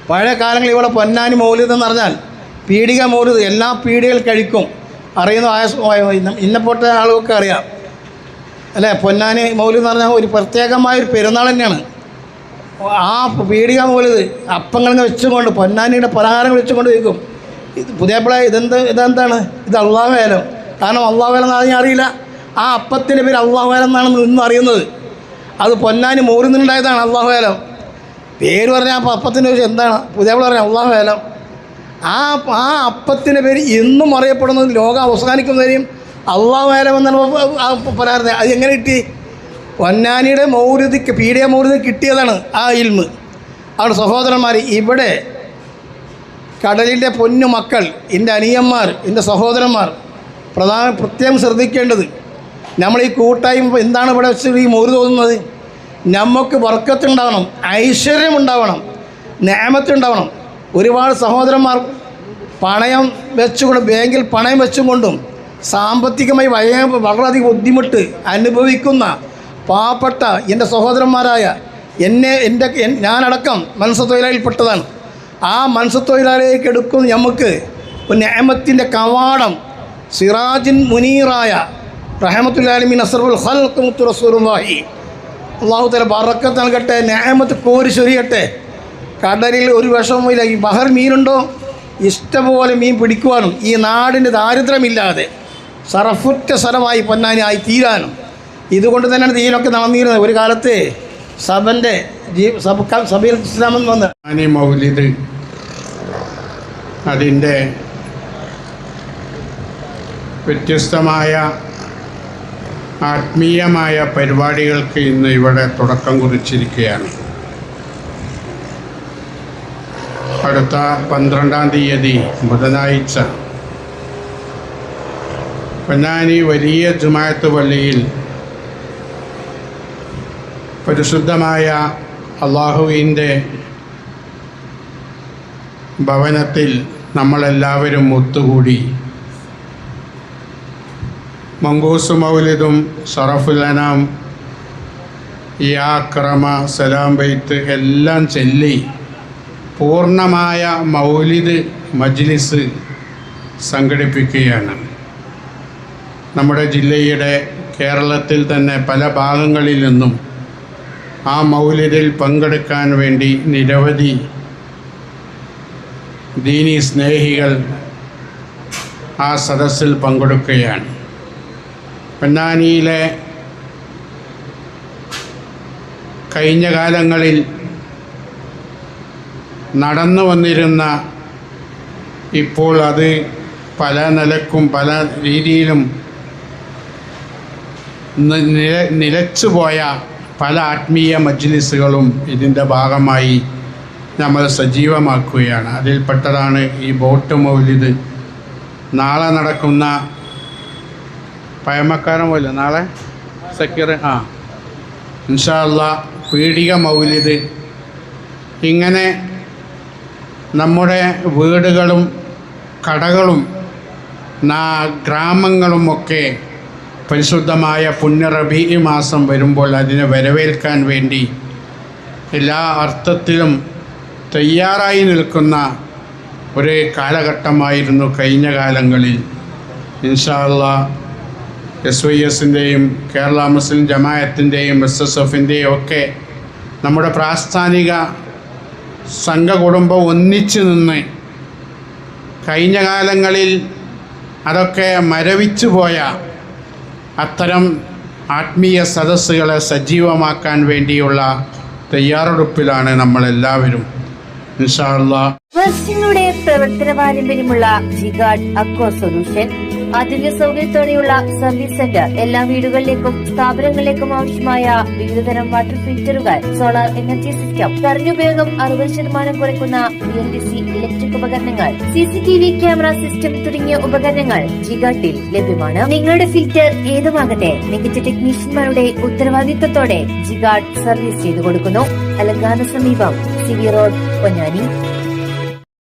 പഴയ കാലങ്ങളിൽ ഇവിടെ പൊന്നാനി മൗലിദ് എന്ന് പറഞ്ഞാൽ പീഡിക മൗലിദ്, എല്ലാ പീഡികൾ കഴിക്കും. അറിയുന്ന ഇന്നപ്പെട്ട ആളുകൾക്ക് അറിയാം അല്ലേ. പൊന്നാനി മൗലിദ് എന്ന് പറഞ്ഞാൽ ഒരു പ്രത്യേകമായൊരു പെരുന്നാൾ തന്നെയാണ്. ആ പീഡിക മൗലിദ് അപ്പങ്ങളിൽ വെച്ചുകൊണ്ട് പൊന്നാനിയുടെ പലഹാരങ്ങൾ വെച്ചുകൊണ്ട് വയ്ക്കും. ഇത് പുതിയപ്പോഴേ ഇതെന്താണ്? ഇത് അള്ളാഹു വേലം. കാരണം അള്ളാഹു വേലം എന്ന് അറിയില്ല. ആ അപ്പത്തിൻ്റെ പേര് അള്ളാഹു വേലം എന്നാണ് ഇന്നും അറിയുന്നത്. അത് പൊന്നാനി മൗലിദിനുണ്ടായതാണ് അള്ളാഹു വേലം. പേര് പറഞ്ഞാൽ അപ്പോൾ അപ്പത്തിൻ്റെ പേര് എന്താണ്? പുതിയപ്പോൾ പറഞ്ഞാൽ അള്ളാഹു വേലം. ആ അപ്പത്തിൻ്റെ പേര് ഇന്നും അറിയപ്പെടുന്നത് ലോകം അവസാനിക്കുന്നവരെയും അള്ളാഹു വേലം എന്നാണ് പറയാറുള്ളത്. അത് എങ്ങനെ കിട്ടി? പൊന്നാനിയുടെ മൗലിദിക്ക്, പീഡിക മൗലിദ് കിട്ടിയതാണ് ആ ഇൽമ്. അവിടെ സഹോദരന്മാർ, ഇവിടെ കടലിൻ്റെ പൊന്നു മക്കൾ, എൻ്റെ അനിയന്മാർ, എൻ്റെ സഹോദരന്മാർ പ്രത്യേകം ശ്രദ്ധിക്കേണ്ടത്, നമ്മൾ ഈ കൂട്ടായ്മ എന്താണ് ഇവിടെ വെച്ച് ഈ മൗലിദ് ഓതുന്നത്? നമുക്ക് ബർക്കത്തുണ്ടാവണം, ഐശ്വര്യമുണ്ടാവണം, നിഅമത്തുണ്ടാവണം. ഒരുപാട് സഹോദരന്മാർ പണയം വെച്ചുകൊണ്ട്, ബാങ്കിൽ പണയം വെച്ചും കൊണ്ടും സാമ്പത്തികമായി വളരെയധികം ബുദ്ധിമുട്ട് അനുഭവിക്കുന്ന പാവപ്പെട്ട എൻ്റെ സഹോദരന്മാരായ ഞാനടക്കം മത്സ്യത്തൊഴിലാളിയിൽപ്പെട്ടതാണ്. ആ മത്സ്യത്തൊഴിലാളിയിലേക്ക് എടുക്കുന്ന നമുക്ക് ഒരു നിഅമത്തിൻ്റെ കവാടം സിറാജിൻ മുനീറായ റഹ്മത്തുൽ ആലമീൻ അസ്റഫുൽ ഖൽഖ് മുത്തു റസൂലുള്ളാഹി അല്ലാഹു തആല ബറക്കത്ത് നൽകട്ടെ, നിഅമത്ത് കോരി ചൊരിയട്ടെ. കടലിൽ ഒരു വിഷമമില്ല. ഈ ബഹർ മീനുണ്ടോ? ഇഷ്ടംപോലെ മീൻ പിടിക്കുവാനും ഈ നാടിൻ്റെ ദാരിദ്ര്യമില്ലാതെ സറഫുറ്റ സ്ഥലമായി പൊന്നാനി ആയി തീരാനും ഇതുകൊണ്ട് തന്നെയാണ് ഇതിലൊക്കെ നടന്നിരുന്നത്. ഒരു കാലത്ത് സഭയിൽ ഇസ്ലാമെന്ന് വന്ന് മൗലിദ് അതിൻ്റെ വ്യത്യസ്തമായ ആത്മീയമായ പരിപാടികൾക്ക് ഇന്ന് ഇവിടെ തുടക്കം കുറിച്ചിരിക്കുകയാണ്. അടുത്ത 12-ാം തീയതി ബുധനാഴ്ച പൊന്നാനി വലിയ ജുമാഅത്ത് പള്ളിയിൽ പരിശുദ്ധമായ അള്ളാഹുവിൻ്റെ ഭവനത്തിൽ നമ്മളെല്ലാവരും ഒത്തുകൂടി മങ്കൂസ് മൗലിദും സറഫുൽ അനാം, യാ അക്രമ, സലാം ബൈത്ത് എല്ലാം ചൊല്ലി പൂർണ്ണമായ മൗലിദ് മജ്ലിസ് സംഘടിപ്പിക്കുകയാണ്. നമ്മുടെ ജില്ലയുടെ കേരളത്തിൽ തന്നെ പല ഭാഗങ്ങളിൽ നിന്നും ആ മൗലിദിൽ പങ്കെടുക്കാൻ വേണ്ടി നിരവധി ദീനി സ്നേഹികൾ ആ സദസ്സിൽ പങ്കെടുക്കുകയാണ്. പൊന്നാനിയിലെ കഴിഞ്ഞ കാലങ്ങളിൽ നടന്നു വന്നിരുന്ന, ഇപ്പോൾ അത് പല നിലക്കും പല രീതിയിലും നിലച്ചുപോയ പല ആത്മീയ മജ്ലിസുകളും ഇതിൻ്റെ ഭാഗമായി നമ്മൾ സജീവമാക്കുകയാണ്. അതിൽപ്പെട്ടതാണ് ഈ ബോട്ട് മൗലിദ്. നാളെ നടക്കുന്ന പഴമക്കാരൻ പോലെ നാളെ സക്കീർ ഇൻഷാ അല്ലാഹ് പീഡിക മൗലിദ്. ഇങ്ങനെ നമ്മുടെ വീടുകളും കടകളും ഗ്രാമങ്ങളുമൊക്കെ പരിശുദ്ധമായ പുണ്യ റബീഇ മാസം വരുമ്പോൾ അതിനെ വരവേൽക്കാൻ വേണ്ടി എല്ലാ അർത്ഥത്തിലും തയ്യാറായി നിൽക്കുന്ന ഒരു കാലഘട്ടമായിരുന്നു കഴിഞ്ഞ കാലങ്ങളിൽ. ഇൻഷാ അല്ലാഹ് SYSൻ്റെയും കേരള മുസ്ലിം ജമാഅത്തിൻ്റെയും SSFൻ്റെയും ഒക്കെ നമ്മുടെ പ്രാസ്ഥാനിക സംഘകുടുംബം ഒന്നിച്ചു നിന്ന് കഴിഞ്ഞ കാലങ്ങളിൽ അതൊക്കെ മരവിച്ചു പോയ അത്തരം ആത്മീയ സദസ്സുകളെ സജീവമാക്കാൻ വേണ്ടിയുള്ള തയ്യാറെടുപ്പിലാണ് നമ്മളെല്ലാവരും. ഇൻഷാ അല്ലാഹ് വർഷങ്ങളുടെ പ്രവർത്തന പാരമ്പര്യമുള്ള ജിഗാർഡ് അക്വ സൊല്യൂഷൻ ആധുനിക സൗകര്യത്തോടെയുള്ള സർവീസ് സെന്റർ എല്ലാ വീടുകളിലേക്കും സ്ഥാപനങ്ങളിലേക്കും ആവശ്യമായ വിവിധതരം വാട്ടർ ഫിൽറ്ററുകൾ, സോളാർ എനർജി സിസ്റ്റം, കറന്റ് ഉപയോഗം 60% കുറയ്ക്കുന്ന BLDC ഇലക്ട്രിക് ഉപകരണങ്ങൾ, CCTV ക്യാമറ സിസ്റ്റം തുടങ്ങിയ ഉപകരണങ്ങൾ ജിഗാർഡിൽ ലഭ്യമാണ്. നിങ്ങളുടെ ഫിൽറ്റർ ഏതുമാകട്ടെ മികച്ച ടെക്നീഷ്യന്മാരുടെ ഉത്തരവാദിത്വത്തോടെ ജിഗാർഡ് സർവീസ് ചെയ്തു കൊടുക്കുന്നു. അലങ്കാന സമീപം CV റോഡ്, പൊന്നാനി.